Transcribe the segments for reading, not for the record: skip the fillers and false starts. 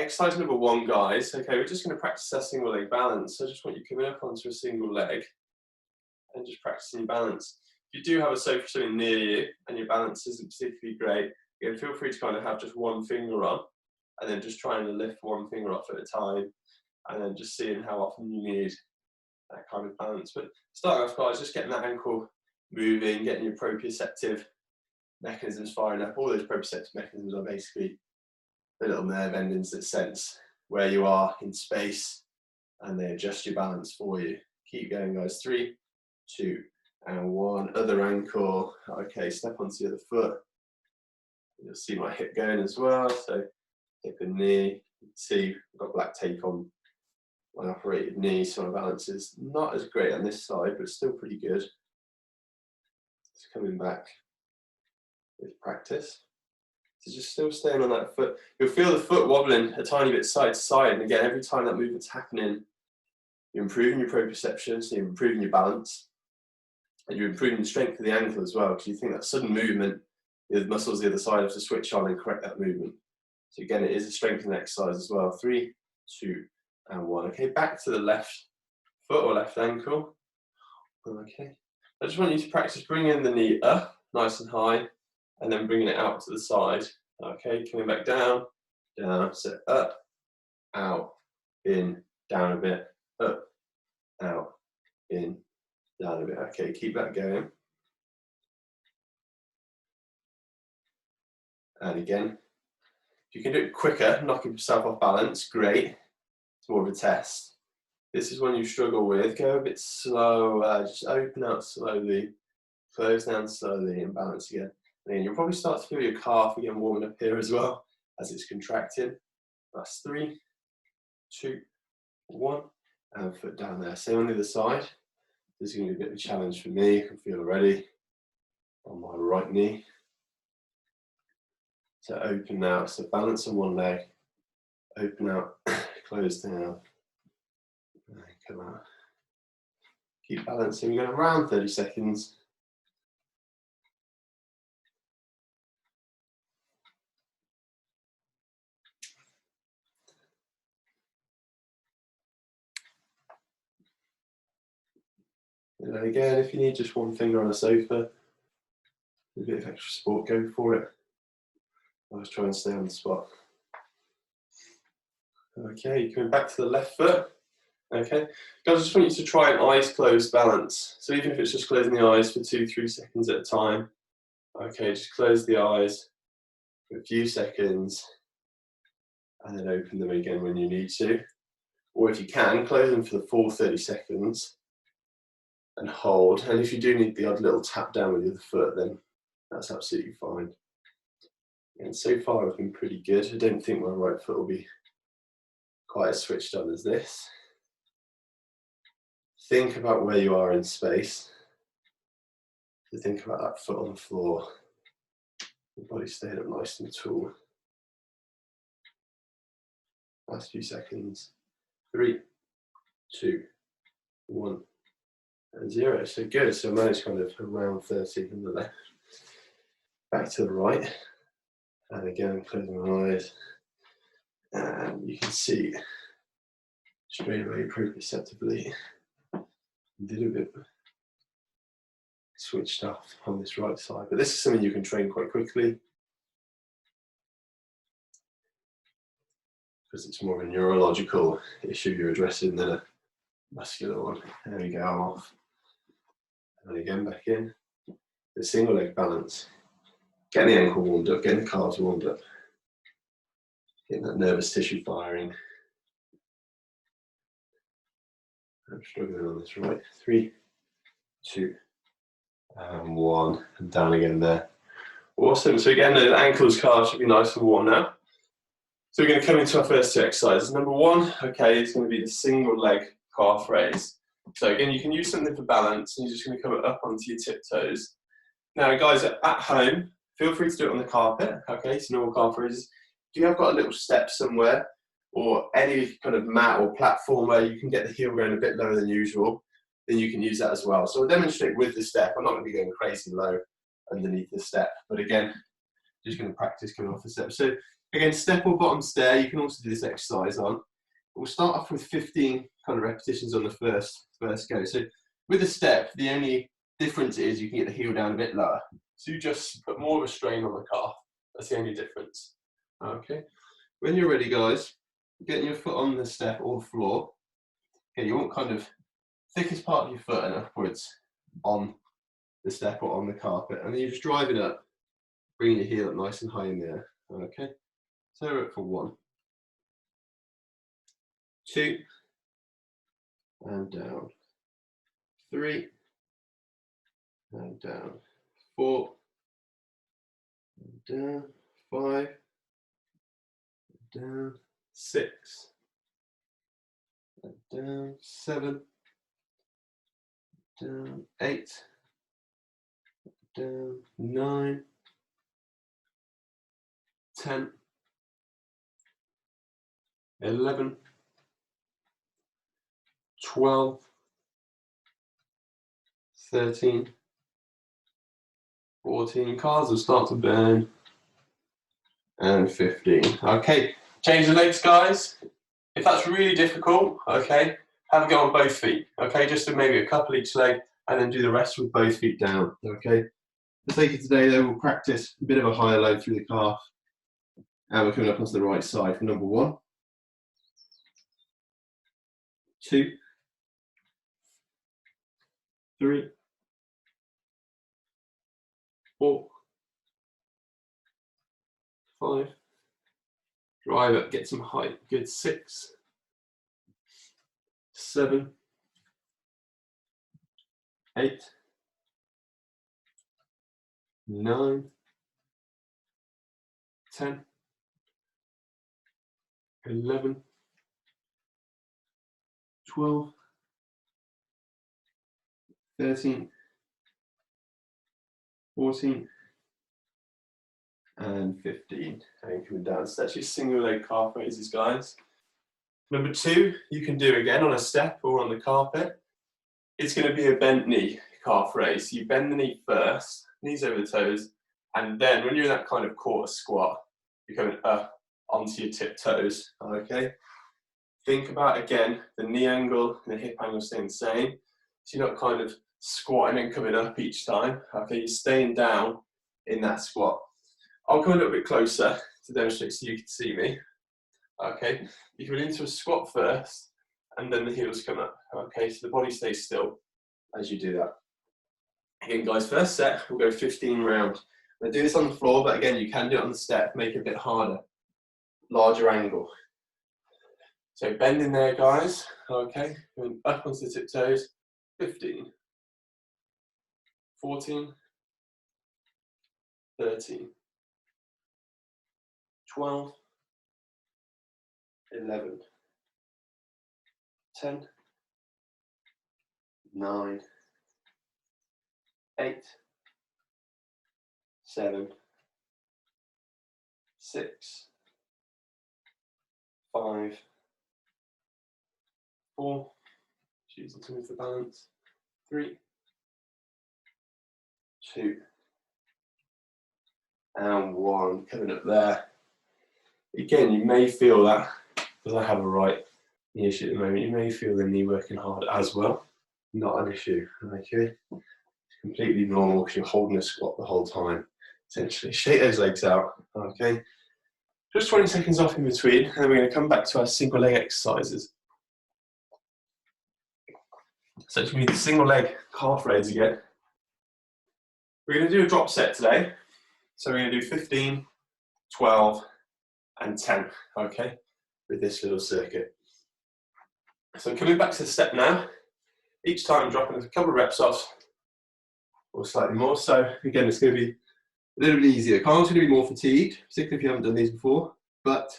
exercise number 1, guys. Okay, we're just going to practice that single leg balance. So I just want you coming up onto a single leg and just practicing your balance. If you do have a sofa or something near you and your balance isn't particularly great, again, feel free to kind of have just one finger on and then just trying to lift one finger off at a time and then just seeing how often you need that kind of balance. But starting off, guys, just getting that ankle moving, getting your proprioceptive mechanisms firing up. All those proprioceptive mechanisms are basically the little nerve endings that sense where you are in space and they adjust your balance for you. Keep going, guys. 3, 2, and 1. Other ankle. Okay, step onto the other foot. You'll see my hip going as well. So hip and knee. You can see I've got black tape on my operated knee, so my balance is not as great on this side, but still pretty good. It's coming back with practice. So just still staying on that foot. You'll feel the foot wobbling a tiny bit side to side, and again, every time that movement's happening, you're improving your proprioception, so you're improving your balance, and you're improving the strength of the ankle as well, because you think that sudden movement, the muscles the other side have to switch on and correct that movement. So again, it is a strengthening exercise as well. 3, 2, and 1. Okay, back to the left foot or left ankle. Okay, I just want you to practice bringing the knee up nice and high and then bringing it out to the side. Okay, coming back down, down, so up, out, in, down a bit, up, out, in, down a bit. Okay, keep that going. And again, if you can do it quicker, knocking yourself off balance, great. It's more of a test. This is when you struggle with, go a bit slow, just open out slowly, close down slowly and balance again. And then you'll probably start to feel your calf again warming up here as well as it's contracting. That's 3, 2, 1, and foot down there. Same on the other side. This is going to be a bit of a challenge for me. I can feel already on my right knee. So open now, so balance on one leg, open out, close down, and come out. Keep balancing, we're going around 30 seconds. And then again, if you need just one finger on a sofa, a bit of extra support, go for it. I'll just try and stay on the spot. Okay, coming back to the left foot. Okay, guys, I just want you to try an eyes closed balance. So even if it's just closing the eyes for 2-3 seconds at a time. Okay, just close the eyes for a few seconds and then open them again when you need to. Or if you can, close them for the full 30 seconds and hold. And if you do need the odd little tap down with the other foot, then that's absolutely fine. And so far I've been pretty good. I don't think my right foot will be quite as switched on as this. Think about where you are in space. So think about that foot on the floor. Your body staying up nice and tall. Last few seconds. 3, 2, 1, and 0. So good. So I managed kind of around 30 on the left. Back to the right. And again, closing my eyes. And you can see straight away proprioceptively a little bit switched off on this right side. But this is something you can train quite quickly because it's more of a neurological issue you're addressing than a muscular one. There we go, I'm off. And again, back in. The single leg balance. Getting the ankle warmed up, getting the calves warmed up. Getting that nervous tissue firing. I'm struggling on this right. 3, 2, and 1. And down again there. Awesome. So again, the ankles, calves should be nice and warm now. So we're going to come into our first 2 exercises. Number 1, okay, is going to be the single leg calf raise. So again, you can use something for balance, and you're just going to come up onto your tiptoes. Now, guys, at home, feel free to do it on the carpet. Okay, so normal calf raises. If you have got a little step somewhere, or any kind of mat or platform where you can get the heel going a bit lower than usual, then you can use that as well. So I'll demonstrate with the step. I'm not going to be going crazy low underneath the step, but again, just going to practice coming off the step. So Again, step or bottom stair, you can also do this exercise on. We'll start off with 15 kind of repetitions on the first go. So with the step, the only difference is you can get the heel down a bit lower. So you just put more of a strain on the calf. That's the only difference. Okay. When you're ready, guys, getting your foot on the step or the floor. Okay, you want kind of thickest part of your foot and upwards on the step or on the carpet. And then you're just driving up, bringing your heel up nice and high in the air. Okay. So we're up for 1, 2, and down. 3, and down. 4, and down. 5, and down. 6, and down. 7, down. 8, down. 9, 10, 11, 12, 13, 14, cars will start to burn, and 15. Okay, change the legs, guys. If that's really difficult, okay, have a go on both feet, okay, just to maybe a couple each leg, and then do the rest with both feet down, okay. For the sake of today, though, we'll practice a bit of a higher load through the calf, and we're coming up onto the right side for number 1, 2, 3, 4, 5, drive up, get some height, good, 6, 7, 8, 9, 10, 11, 12, 13, 14, and 15. And coming down. So that's your single leg calf raises, guys. Number 2, you can do again on a step or on the carpet. It's going to be a bent knee calf raise. You bend the knee first, knees over the toes, and then when you're in that kind of quarter squat, you're coming up onto your tiptoes. Okay. Think about, again, the knee angle and the hip angle staying the same. So you're not kind of squatting and coming up each time. Okay, you're staying down in that squat. I'll come a little bit closer to demonstrate so you can see me. Okay, you come into a squat first, and then the heels come up. Okay, so the body stays still as you do that. Again, guys, first set, we'll go 15 rounds. I'm going to do this on the floor, but again, you can do it on the step, make it a bit harder. Larger angle. So bend in there, guys. Okay, going up onto the tiptoes. 15, 14, 13, 12, 11, 10, 9, 8, 7, 6, 5, 4, choosing to move the balance, 3, 2, and 1. Coming up there. Again, you may feel that, because I have a right knee issue at the moment, you may feel the knee working hard as well. Not an issue, okay? It's completely normal because you're holding a squat the whole time, essentially. Shake those legs out, okay? Just 20 seconds off in between, and then we're going to come back to our single leg exercises. So it's going to be the single leg calf raise again. We're going to do a drop set today. So we're going to do 15, 12, and 10, okay, with this little circuit. So coming back to the step now, each time dropping a couple of reps off, or slightly more. So again, it's going to be a little bit easier. Carl's going to be more fatigued, particularly if you haven't done these before, but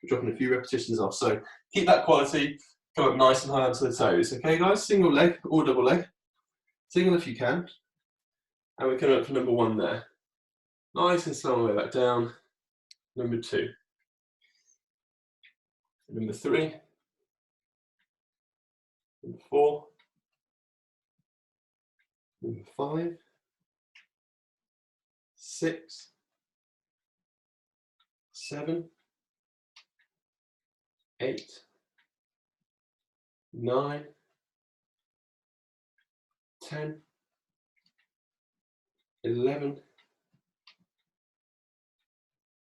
we're dropping a few repetitions off. So keep that quality, come up nice and high onto the toes. Okay, guys, single leg or double leg. Single if you can. And we're coming up for number 1 there. Nice and slow on the way back down. Number 2. Number 3. Number 4. Number 5. 6. 7. 8, 9, 10, 11,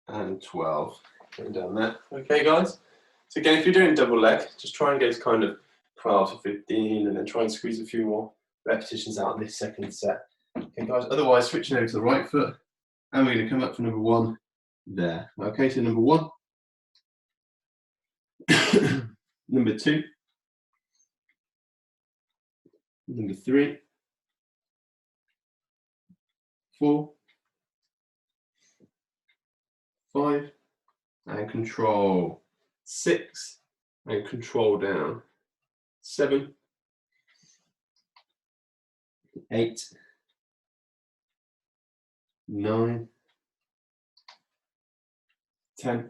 and 12. Going down there. Okay, guys? So again, if you're doing double leg, just try and go to kind of 12 to 15, and then try and squeeze a few more repetitions out in this second set. Okay, guys? Otherwise, switching over to the right foot, and we're going to come up for number 1 there. Okay, so number 1, number 2, number 3, 4, 5, and control. 6, and control down. 7, 8, 9, 10,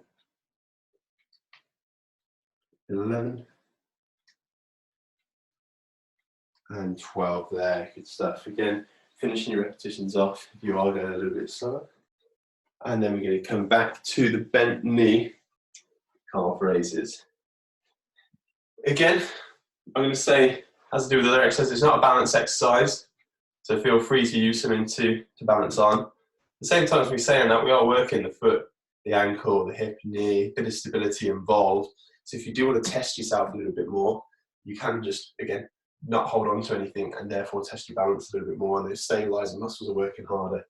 11, and 12 there. Good stuff. Again, finishing your repetitions off, you are going a little bit slower. And then we're going to come back to the bent knee calf raises. Again, I'm going to say, as I do with other exercises, it's not a balance exercise, so feel free to use something to balance on. At the same time as we say that, we are working the foot, the ankle, the hip, knee, a bit of stability involved. So if you do want to test yourself a little bit more, you can just, again, not hold on to anything and therefore test your balance a little bit more, and those stabilizing muscles are working harder.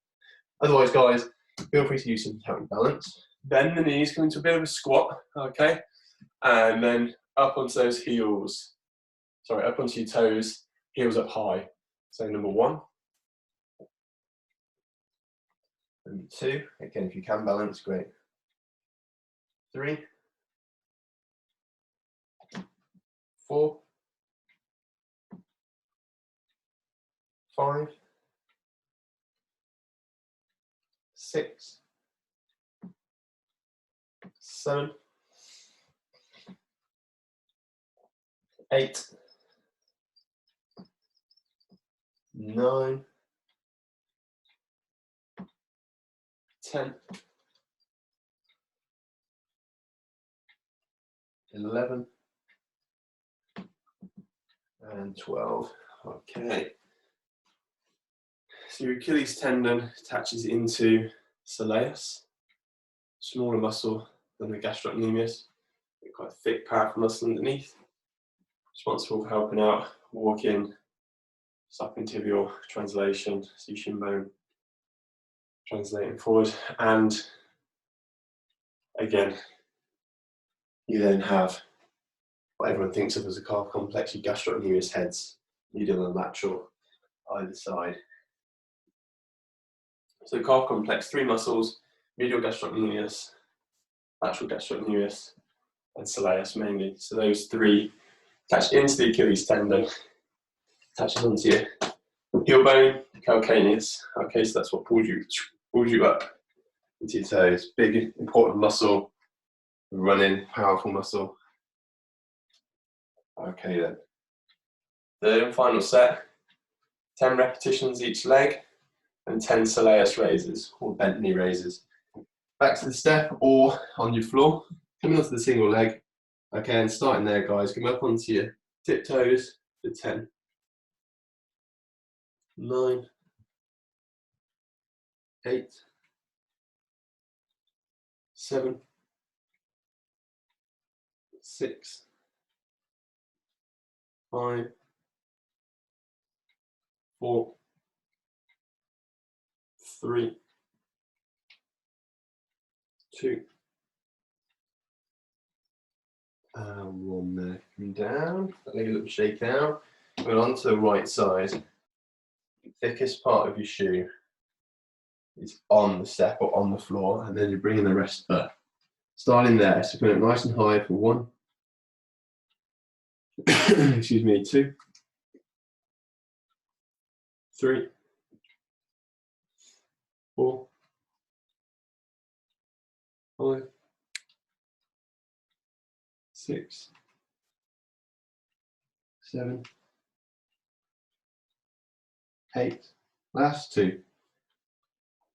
Otherwise, guys, feel free to use something to help you balance. Bend the knees, come into a bit of a squat, okay? And then up onto those heels. Sorry, up onto your toes, heels up high. So number 1. Number 2, again, if you can balance, great. 3, 4, 5, 6, 7, 8, 9, 10, 11, and 12. Okay. So your Achilles tendon attaches into soleus, smaller muscle than the gastrocnemius, quite a thick, powerful muscle underneath, responsible for helping out walking, subclavian translation, so your shin bone translating forward, and again, you then have what everyone thinks of as a calf complex, your gastrocnemius heads, medial and lateral, either side. So calf complex, 3 muscles, medial gastrocnemius, lateral gastrocnemius, and soleus mainly. So those 3 attach into the Achilles tendon, attaches onto your heel bone, calcaneus. Okay, so that's what pulls you up into your toes. Big, important muscle, running, powerful muscle. Okay then. Third and final set, 10 repetitions each leg, and 10 soleus raises, or bent knee raises. Back to the step or on your floor, coming onto the single leg. Okay, and starting there, guys, come up onto your tiptoes for 10, 9, 8, 7, 6, 5, 4, 3, 2, and 1 there. Coming down, leg a little shake out. Going onto the right side. The thickest part of your shoe is on the step or on the floor, and then you're bringing the rest up. Starting there, so putting it nice and high for 1, excuse me, 2, 3, 4, 5, 6, 7, 8, last 2,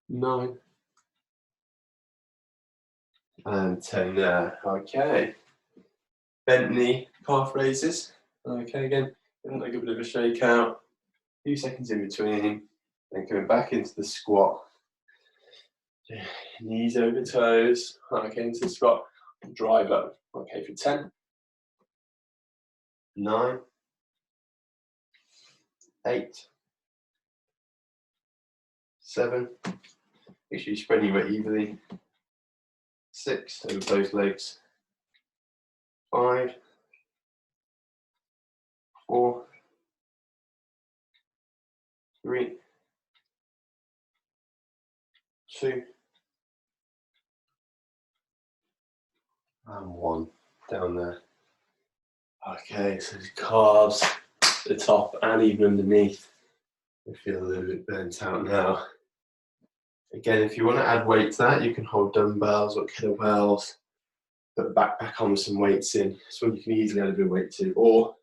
9, and 10 there. Okay. bent knee, calf raises. Okay, again, give like a bit of a shake out, a few seconds in between, then coming back into the squat. Knees over toes, okay, into the squat, drive up. Okay, for 10, 9, 8, 7, make sure you spread your weight evenly. 6, over both legs. 5, 4, 3, 2, and 1. Down there. Okay, so the calves, the top, and even underneath. I feel a little bit burnt out now. Again, if you want to add weight to that, you can hold dumbbells or kettlebells, put the backpack on with some weights in. So you can easily add a bit of weight to. Or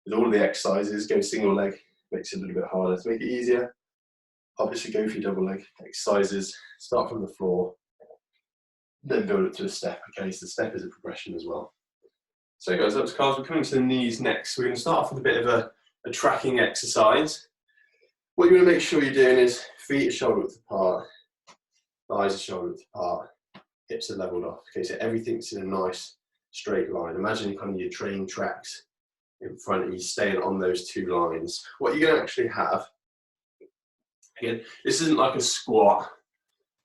with all the exercises, go single leg, makes it a little bit harder. To make it easier, obviously go for your double leg exercises. Start from the floor, then build it to a step. Okay, so the step is a progression as well. So guys, that's calves. We're coming to the knees next. We're going to start off with a bit of a tracking exercise. What you want to make sure you're doing is feet are shoulder width apart, thighs are shoulder width apart, hips are leveled off. Okay, so everything's in a nice straight line. Imagine kind of your train tracks in front of you, staying on those two lines. What you're going to actually have, again, this isn't like a squat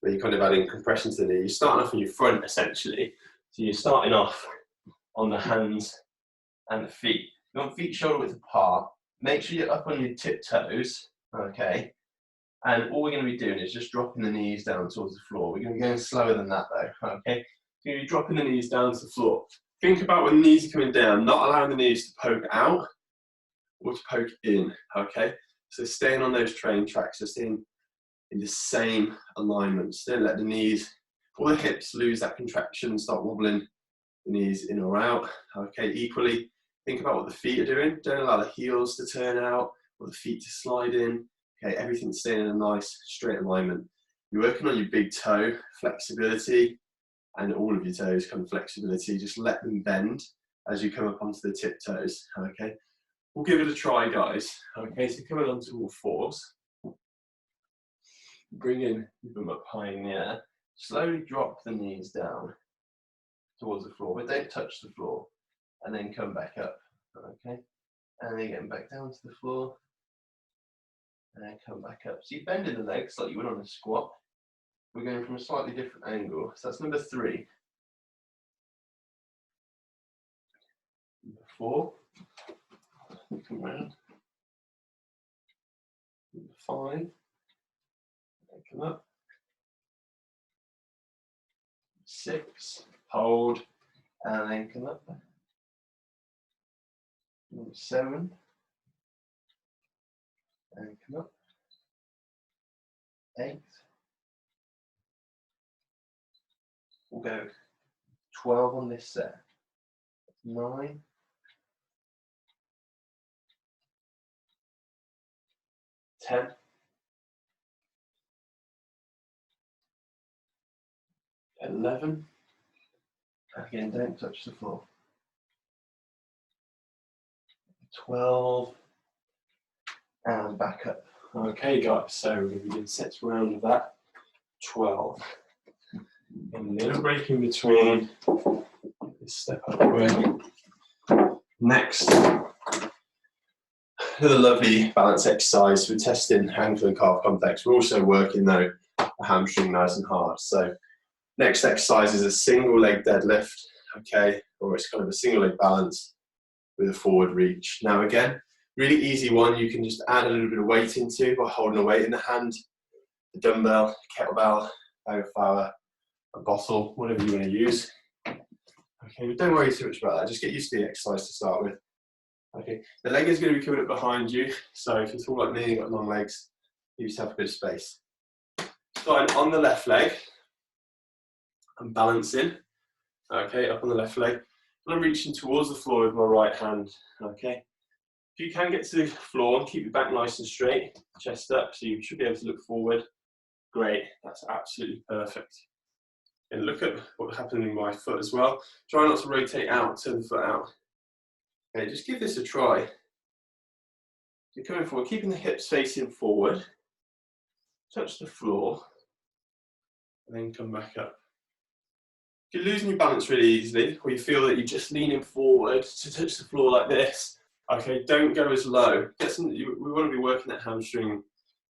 where you're kind of adding compression to the knee. You're starting off on your front essentially. So you're starting off on the hands and the feet. You want feet shoulder width apart. Make sure you're up on your tiptoes, okay? And all we're going to be doing is just dropping the knees down towards the floor. We're going to be going slower than that though, okay? You're going to be dropping the knees down to the floor. Think about when the knees are coming down, not allowing the knees to poke out or to poke in, okay? So staying on those train tracks, just in the same alignment. So don't let the knees or the hips lose that contraction, start wobbling the knees in or out, okay? Equally, think about what the feet are doing. Don't allow the heels to turn out or the feet to slide in. Okay, everything's staying in a nice straight alignment. You're working on your big toe flexibility and all of your toes come flexibility. Just let them bend as you come up onto the tiptoes, okay? We'll give it a try, guys. Okay, so coming onto all fours. Bring them up high in the air. Slowly drop the knees down towards the floor, but don't touch the floor. And then come back up, okay? And then getting back down to the floor. And then come back up. So you're bending the legs like you would on a squat. We're going from a slightly different angle. So that's number 3. Number 4. Come round. Number 5. And come up. 6. Hold. And then come up. Number 7. And come up. 8. We'll go 12 on this set. 9. 10. 11. Again, don't touch the floor. 12. And back up. Okay, guys, so we're going to be doing sets round of that. 12. A little break in between. Step up quick. Next, another lovely balance exercise. We're testing ankle and calf complex. We're also working though the hamstring nice and hard. So next exercise is a single leg deadlift, okay, or it's kind of a single leg balance with a forward reach. Now again, really easy one. You can just add a little bit of weight into by holding a weight in the hand, a dumbbell, kettlebell, bag of flour, a bottle, whatever you want to use. Okay, but don't worry too much about that. Just get used to the exercise to start with. Okay, the leg is going to be coming up behind you. So if you're tall like me, you've got long legs, give yourself a bit of space. Starting on the left leg, I'm balancing. Okay, up on the left leg. And I'm reaching towards the floor with my right hand. Okay, if you can get to the floor, keep your back nice and straight, chest up, so you should be able to look forward. Great, that's absolutely perfect. And look at what's happening in my foot as well. Try not to rotate out, turn the foot out. Okay, just give this a try. You're coming forward, keeping the hips facing forward. Touch the floor, and then come back up. If you're losing your balance really easily, or you feel that you're just leaning forward to touch the floor like this, okay, don't go as low. We want to be working that hamstring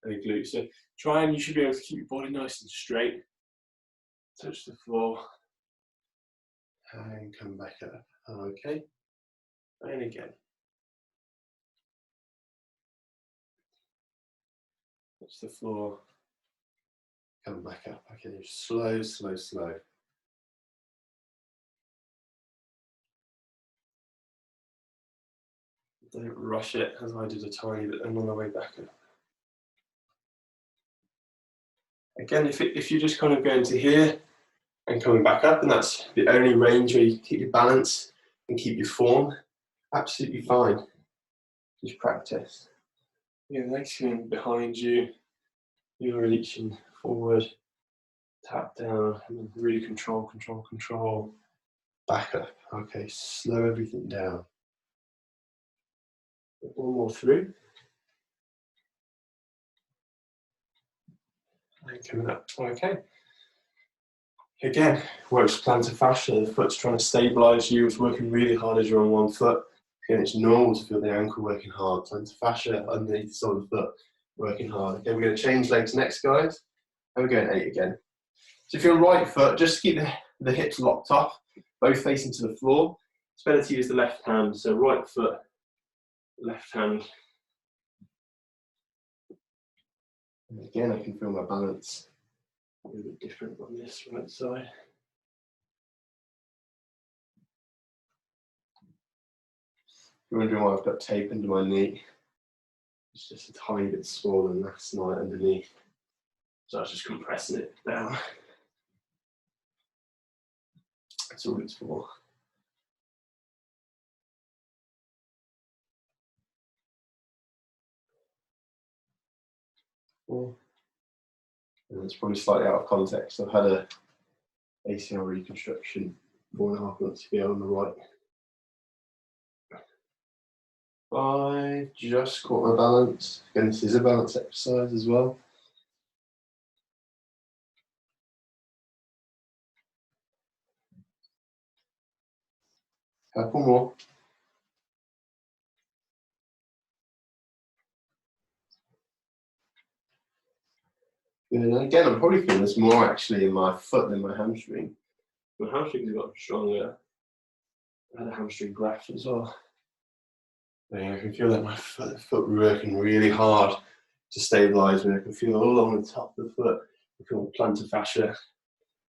and the glute. So try and you should be able to keep your body nice and straight. Touch the floor, and come back up. Okay, and again. Touch the floor, come back up. Okay, slow, slow, slow. Don't rush it, as I did a tiny bit and on the way back up. Again, if you're just kind of going to here and coming back up, and that's the only range where you keep your balance and keep your form, absolutely fine. Just practice. Your legs going behind you, you're reaching forward, tap down, and then really control, control, control. Back up. Okay, slow everything down. One more through. And coming up. Okay. Again, works plantar fascia. The foot's trying to stabilise you. It's working really hard as you're on one foot. Again, it's normal to feel the ankle working hard. Plantar fascia underneath the sole of the foot working hard. Okay, we're going to change legs next, guys. And we're going 8 again. So if you're on right foot, just keep the hips locked off, both facing to the floor. It's better to use the left hand. So right foot, left hand. And again, I can feel my balance a little bit different on this right side. You're wondering why I've got tape under my knee. It's just a tiny bit smaller than last night underneath. So I was just compressing it down. That's all it's for. And it's probably slightly out of context. I've had a ACL reconstruction 4.5 months ago on the right. 5, just caught my balance. Again, this is a balance exercise as well. Couple more. And again, I'm probably feeling this more actually in my foot than my hamstring. My hamstring's got stronger. I had a hamstring graft as well. I can feel that my foot working really hard to stabilise me. I can feel all along the top of the foot. I feel plantar fascia.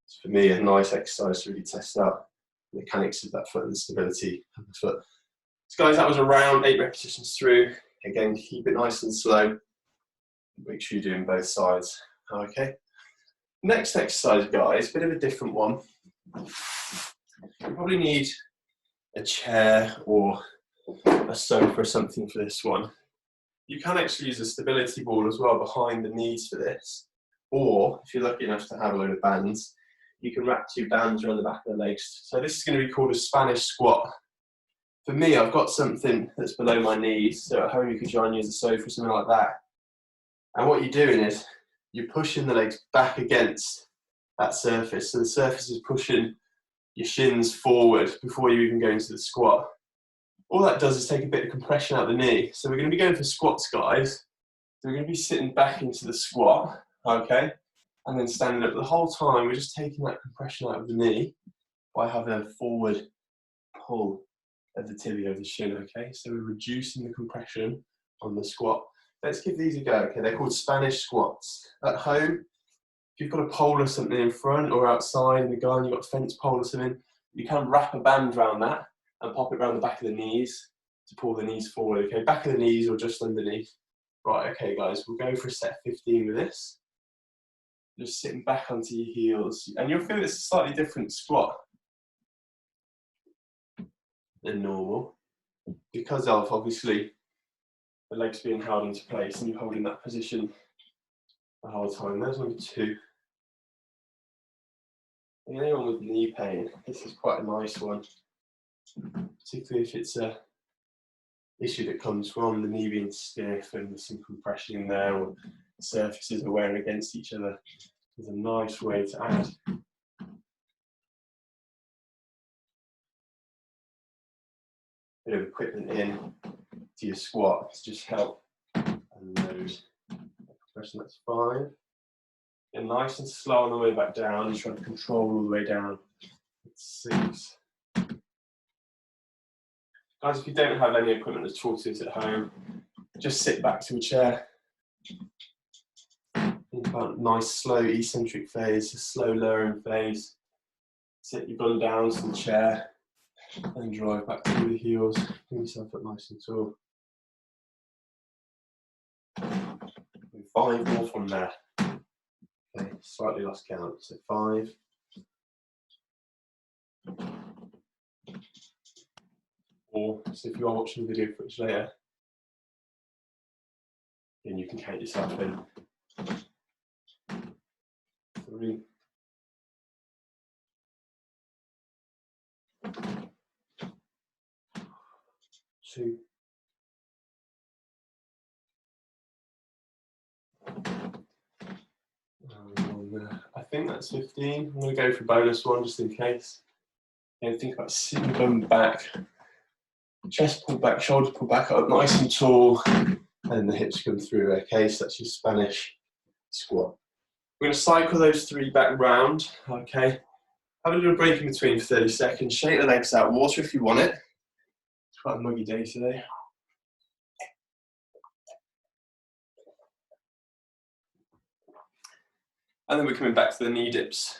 It's for me a nice exercise to really test out the mechanics of that foot and the stability of the foot. So guys, that was around 8 repetitions through. Again, keep it nice and slow. Make sure you're doing both sides. Okay. Next exercise, guys, a bit of a different one. You probably need a chair or a sofa or something for this one. You can actually use a stability ball as well behind the knees for this. Or, if you're lucky enough to have a load of bands, you can wrap 2 bands around the back of the legs. So this is going to be called a Spanish squat. For me, I've got something that's below my knees, so at home you could try and use a sofa or something like that. And what you're doing is, you're pushing the legs back against that surface. So the surface is pushing your shins forward before you even go into the squat. All that does is take a bit of compression out of the knee. So we're going to be going for squats, guys. So we're going to be sitting back into the squat, okay? And then standing up. The whole time, we're just taking that compression out of the knee by having a forward pull of the tibia of the shin, okay? So we're reducing the compression on the squat. Let's give these a go, okay? They're called Spanish squats. At home, if you've got a pole or something in front or outside in the garden, you've got a fence pole or something, you can wrap a band around that and pop it around the back of the knees to pull the knees forward, okay? Back of the knees or just underneath. Right, okay, guys, we'll go for a set 15 with this. Just sitting back onto your heels. And you'll feel it's a slightly different squat than normal because of, obviously, the legs being held into place and you're holding that position the whole time. There's number 2. Anyone with knee pain, this is quite a nice one, particularly if it's a issue that comes from the knee being stiff and there's some compression in there, or the surfaces are wearing against each other. It's a nice way to add a bit of equipment in to your squat to just help unload. Compression, that's 5. And nice and slow on the way back down. You're trying to control all the way down. 6. Guys, if you don't have any equipment at all to it at home, just sit back to a chair. Think about a nice slow eccentric phase, a slow lowering phase. Sit your bum down to the chair and drive back through the heels. Bring yourself up nice and tall. 5 more from there. Okay, slightly lost count. So 5. 4. So if you are watching the video footage later, then you can count yourself in. 3. 2. I think that's 15. I'm going to go for bonus one just in case. And think about sitting bum back, chest pulled back, shoulders pulled back up nice and tall, and the hips come through. Okay, so that's your Spanish squat. We're going to cycle those 3 back round. Okay, have a little break in between for 30 seconds. Shake the legs out, water if you want it. It's quite a muggy day today. And then we're coming back to the knee dips.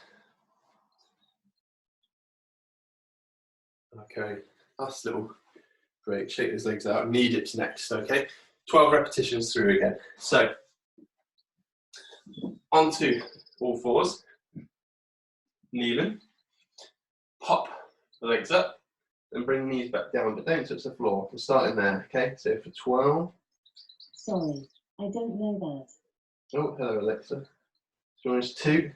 Okay, last little break. Shake those legs out. Knee dips next, okay? 12 repetitions through again. So, onto all fours. Kneeling. Pop the legs up and bring the knees back down, but don't touch the floor. We're starting there, okay? So for 12. Sorry, I don't know that. Oh, hello Alexa. So 2.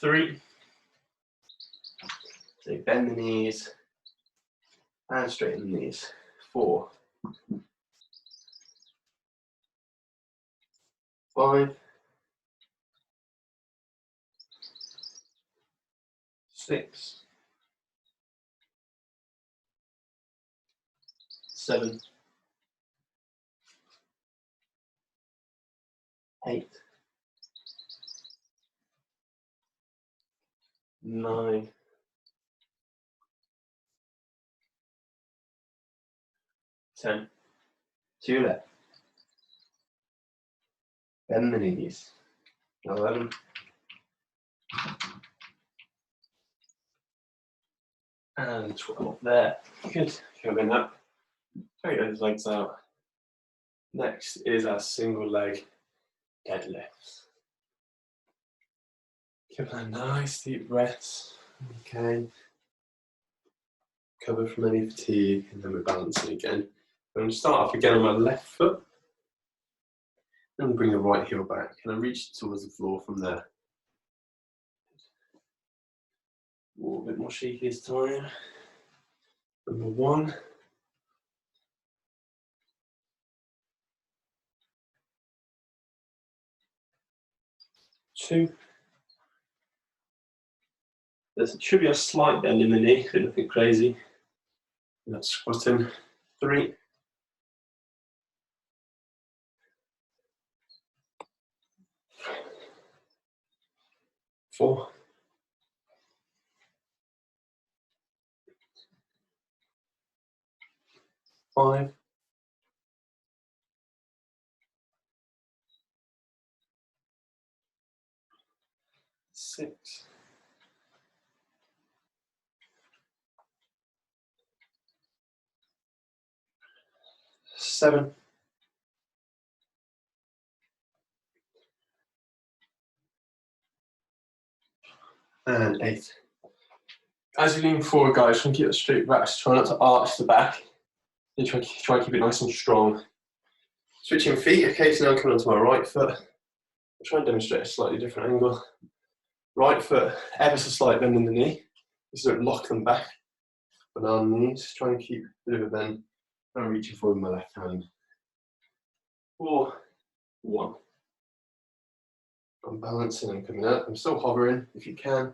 3. So bend the knees and straighten the knees. 4. 5. 6. 7. 8. 9. 10. To your left. Bend the knees. 11. And 12 there. Good. Coming up. Take those legs out. Next is our single leg deadlifts. Give a nice deep breaths. Okay. Cover from any fatigue, and then we're balancing again. I'm going to start off again on my left foot. And bring the right heel back. And I reach towards the floor from there. A bit more shaky this time. Number 1. 2. There should be a slight bend in the knee, nothing crazy. That's squatting. 3. 4. 5. 6. 7. And 8. As you lean forward, guys, try and keep it straight back. Try not to arch the back. And try and keep it nice and strong. Switching feet. Okay, so now I'm coming onto my right foot. try and demonstrate a slightly different angle. Right foot, ever so slight bend in the knee. Just don't lock them back. Banana knees, try and keep a bit of a bend. I'm reaching forward with my left hand. 4, 1. I'm balancing and coming up. I'm still hovering if you can.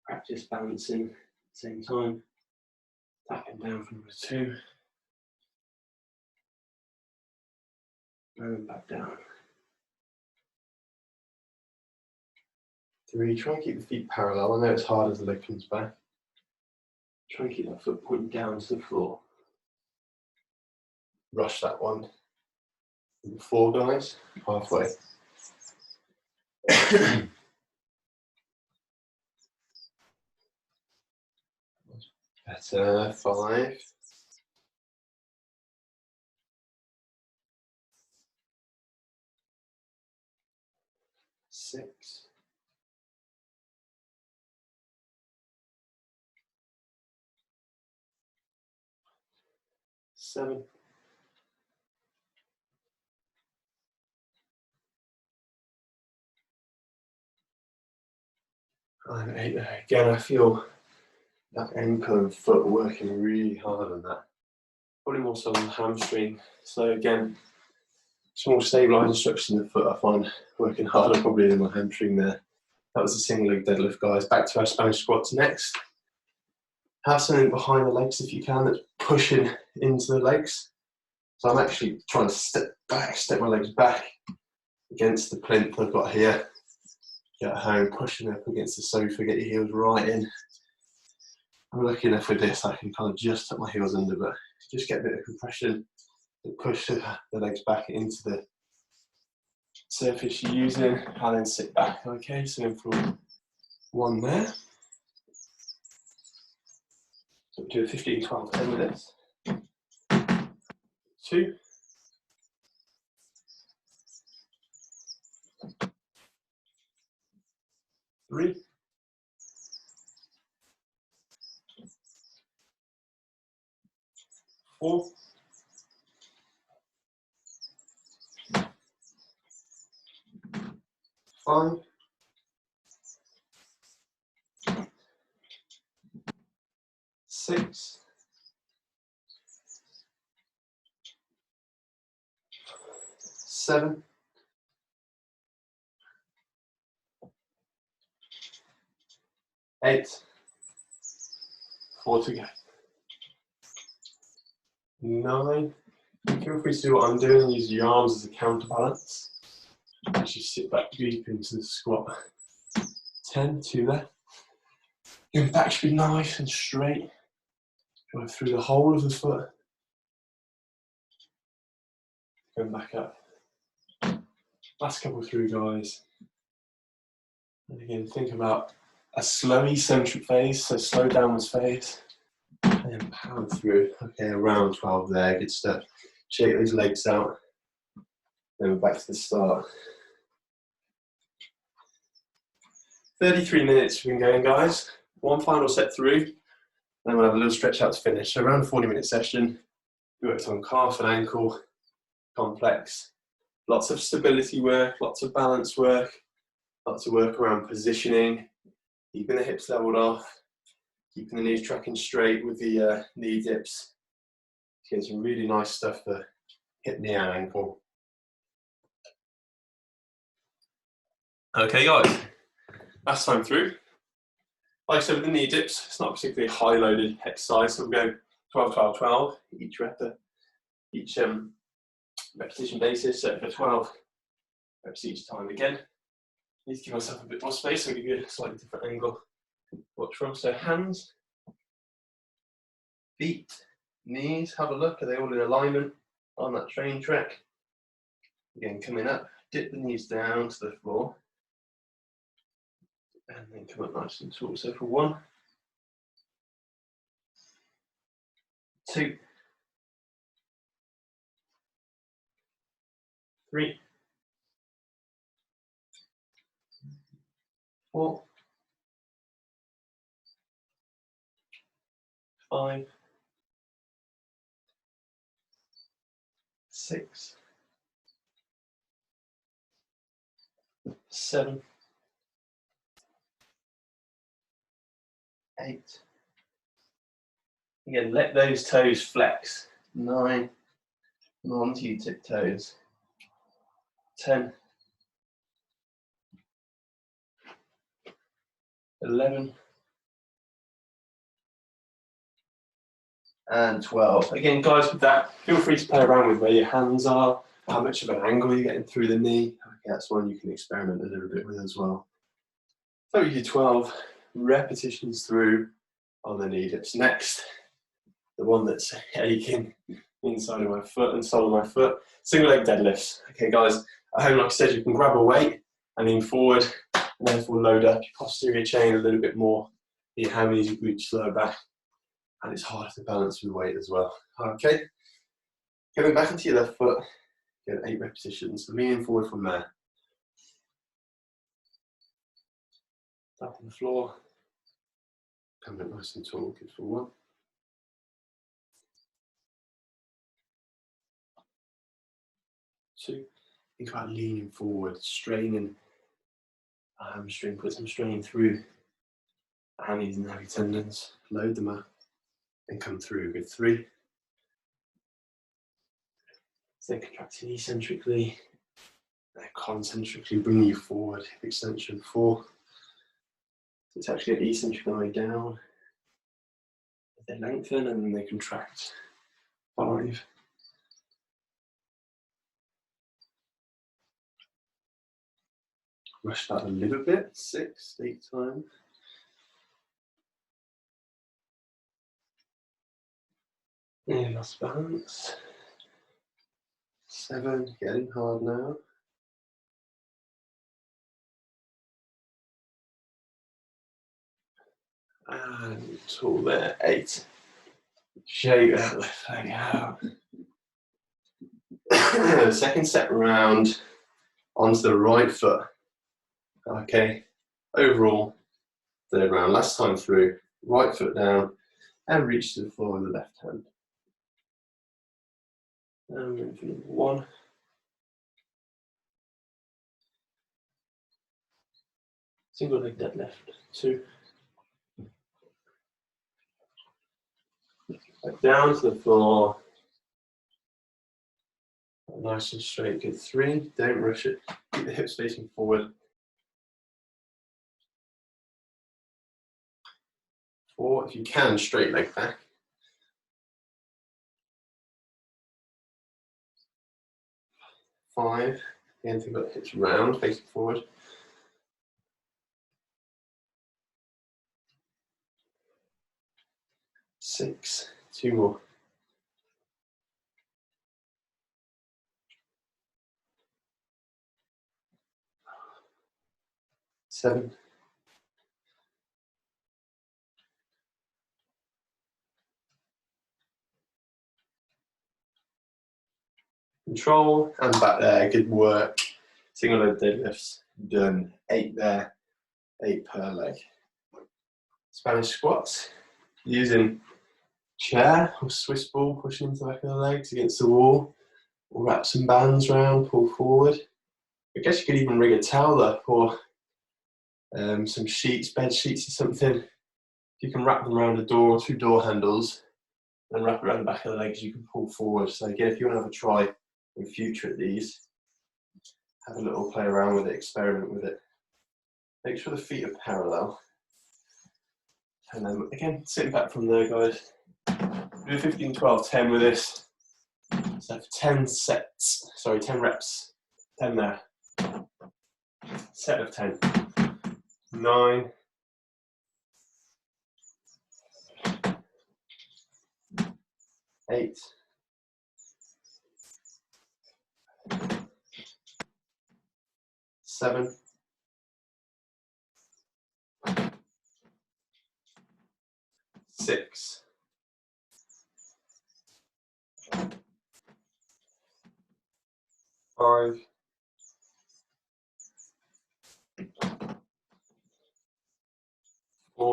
Practice balancing at the same time. Tapping down for number 2. And back down. 3, try and keep the feet parallel. I know it's hard as the leg comes back. Try and keep that foot pointing down to the floor. Rush that one. 4, guys, halfway. Better, 5. 6. 7. And 8 there. Again, I feel that ankle and foot working really hard on that. Probably more so on the hamstring. So again, small stabilising structures in the foot I find working harder probably than my hamstring there. That was a single leg deadlift, guys. Back to our Spanish squats next. Have something behind the legs if you can that's pushing into the legs. So I'm actually trying to step my legs back against the plinth I've got here. Get at home, pushing up against the sofa, get your heels right in. I'm lucky enough with this, I can kind of just tuck my heels under, but just get a bit of compression and push the legs back into the surface you're using, and then sit back. Okay, so in for 1 there. So we'll do a 15, 12, 10 minutes. 2. 3. 4. 5. 6. 7. 8. 4 to go. 9. Feel free to do what I'm doing and use your arms as a counterbalance. As you sit back deep into the squat. 10, 2 there. Your back should be nice and straight. Go through the whole of the foot. Going back up. Last couple through, guys. And again, think about a slow eccentric phase, so slow downwards phase. And then power through. Okay, around 12 there, good stuff. Shake those legs out. Then we're back to the start. 33 minutes we've been going, guys. 1 final set through. Then we'll have a little stretch out to finish. So around a 40-minute session. We worked on calf and ankle, complex. Lots of stability work, lots of balance work, lots of work around positioning, keeping the hips leveled off, keeping the knees tracking straight with the knee dips. Getting some really nice stuff for hip, knee and ankle. Okay guys, last time through. Like I said with the knee dips, it's not a particularly high loaded exercise, so we'll go 12, 12, 12, each repetition basis, set for 12 reps each time. Again, need to give myself a bit more space, so I'll give you a slightly different angle to watch from. So hands, feet, knees, have a look, are they all in alignment on that train track? Again, coming up, dip the knees down to the floor, and then come up nice and tall. So for 1, 2, 3, 4, 5, 6, 7, 8. Again, let those toes flex. 9, and onto your tiptoes. 10, 11, and 12. Again, guys, with that, feel free to play around with where your hands are, how much of an angle you're getting through the knee. Okay, that's one you can experiment a little bit with as well. So you do 12 repetitions through on the knee dips. Next, the one that's aching inside of my foot and sole of my foot, single leg deadlifts. Okay, guys, at home, like I said, you can grab a weight and lean forward, and therefore load up your posterior chain a little bit more, your hammies, your glutes, lower back, and it's harder to balance with weight as well. Okay, going back into your left foot, get 8 repetitions, leaning forward from there. Tap on the floor, come up nice and tall, good for 1. 2, think about leaning forward, straining the hamstring, put some strain through the hammies and heavy tendons, load them up, and come through, good 3. So contracting eccentrically, concentrically bringing you forward, hip extension, 4. So it's actually an eccentric on the way down. They lengthen and then they contract, 5. Rush that a little bit, 6, 8 times. 8, lost balance. 7, getting hard now. 'And tall there, 8. Shake that left leg out. Second step round onto the right foot. Okay, overall, third round, last time through, right foot down, and reach to the floor with the left hand. And move for number 1. Single leg deadlift, 2. Back down to the floor. Nice and straight, good 3. Don't rush it. Keep the hips facing forward. 4, if you can, straight leg back. 5, again, think about the hips round, facing forward. 6, 2 more. 7. Control, and back there, good work. Single leg deadlifts, done. 8 there, 8 per leg. Spanish squats, using chair or Swiss ball, pushing into the back of the legs against the wall, or wrap some bands around, pull forward. I guess you could even rig a towel up, or some sheets, bed sheets or something. You can wrap them around a door, 2 door handles, and wrap it around the back of the legs, you can pull forward. So again, if you want to have a try in future at these, have a little play around with it, experiment with it. Make sure the feet are parallel. And then again, sitting back from there, guys. Do 15, 12, 10 with this. So for 10 sets, sorry, 10 reps, 10 there. Set of 10. 9. 8. 7. 6. 5. 4.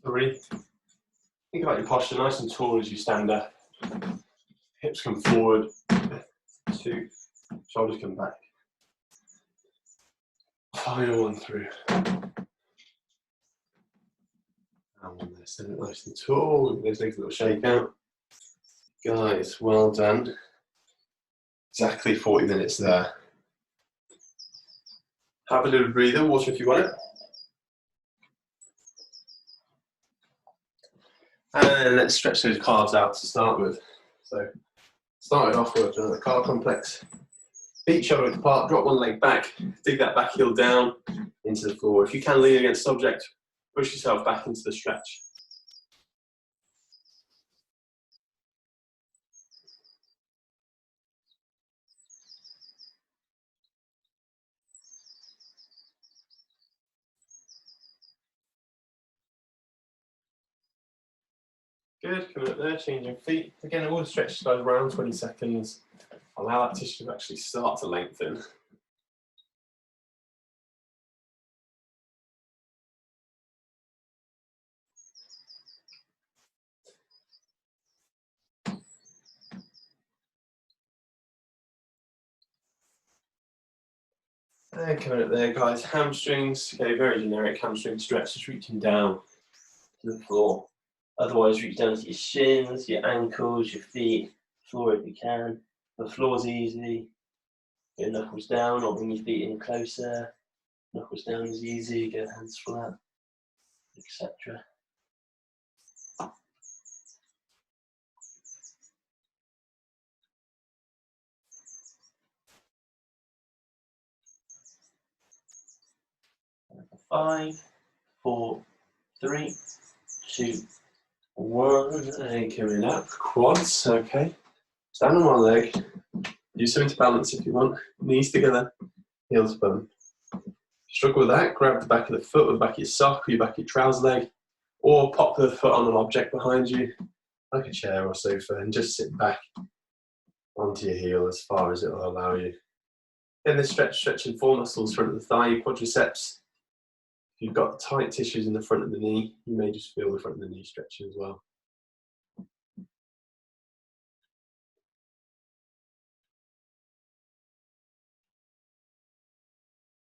3. Think about your posture nice and tall as you stand up. Hips come forward, 2, shoulders come back. Final one through. And one there, stand it nice and tall. Give those legs a little shake out. Guys, well done. Exactly 40 minutes there. Have a little breather, water if you want it. And let's stretch those calves out to start with. So, started off with the calf complex. Feet shoulder width apart, drop one leg back, dig that back heel down into the floor. If you can lean against the object, push yourself back into the stretch. Good, coming up there, changing feet. Again, all the stretches go around 20 seconds. Allow that tissue to actually start to lengthen. And coming up there, guys, hamstrings. Okay, very generic hamstring stretch, just reaching down to the floor. Otherwise, reach down to your shins, your ankles, your feet, floor if you can. The floor's easy. Get your knuckles down or bring your feet in closer. Knuckles down is easy, get hands flat, etc. Five, 4, 3, 2, 1. And coming up, quads, okay. Stand on one leg. Use something to balance if you want. Knees together, heels bum. Struggle with that, grab the back of the foot or the back of your sock or your back of your trouser leg, or pop the foot on an object behind you, like a chair or sofa, and just sit back onto your heel as far as it will allow you. Then this stretching 4 muscles, front of the thigh, your quadriceps. If you've got tight tissues in the front of the knee, you may just feel the front of the knee stretching as well.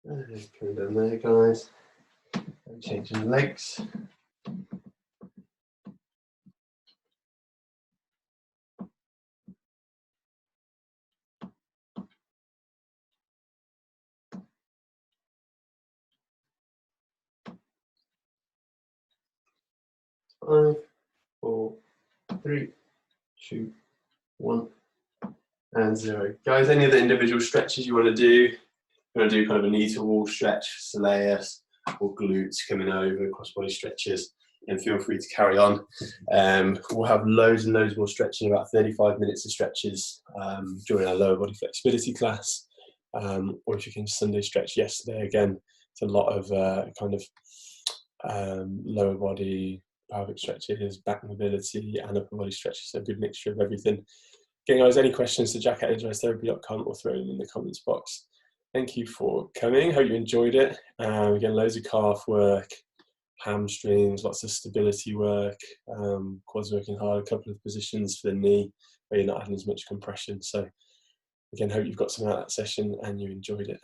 And coming down there, guys. And changing legs. Five, 4, 3, 2, 1, and 0. Guys, any other individual stretches you want to do? You want to do kind of a knee to wall stretch, soleus, or glutes coming over, cross body stretches, and feel free to carry on. We'll have loads and loads more stretching, about 35 minutes of stretches during our lower body flexibility class. Or if you can Sunday stretch yesterday, again, it's a lot of lower body pelvic stretches, back mobility, and upper body stretches, so a good mixture of everything. Again, guys, any questions to jack@energizetherapy.com or throw them in the comments box. Thank you for coming. Hope you enjoyed it. Again, loads of calf work, hamstrings, lots of stability work, quads working hard, a couple of positions for the knee where you're not having as much compression. So again, hope you've got something out of that session and you enjoyed it.